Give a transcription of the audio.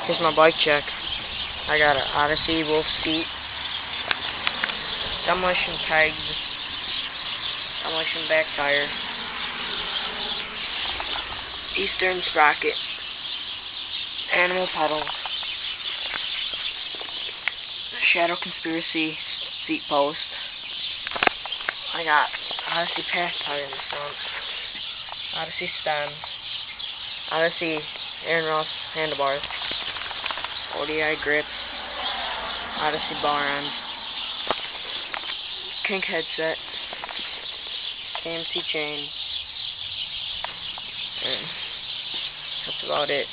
Here's my bike check. I got an Odyssey wolf seat, demolition pegs, demolition back tire, Eastern sprocket, animal pedals, Shadow Conspiracy seat post. I got Odyssey pass tire in the front, Odyssey stem, Odyssey Aaron Ross handlebars, ODI grips, Odyssey bar ends, kink headset, KMC chain, and that's about it.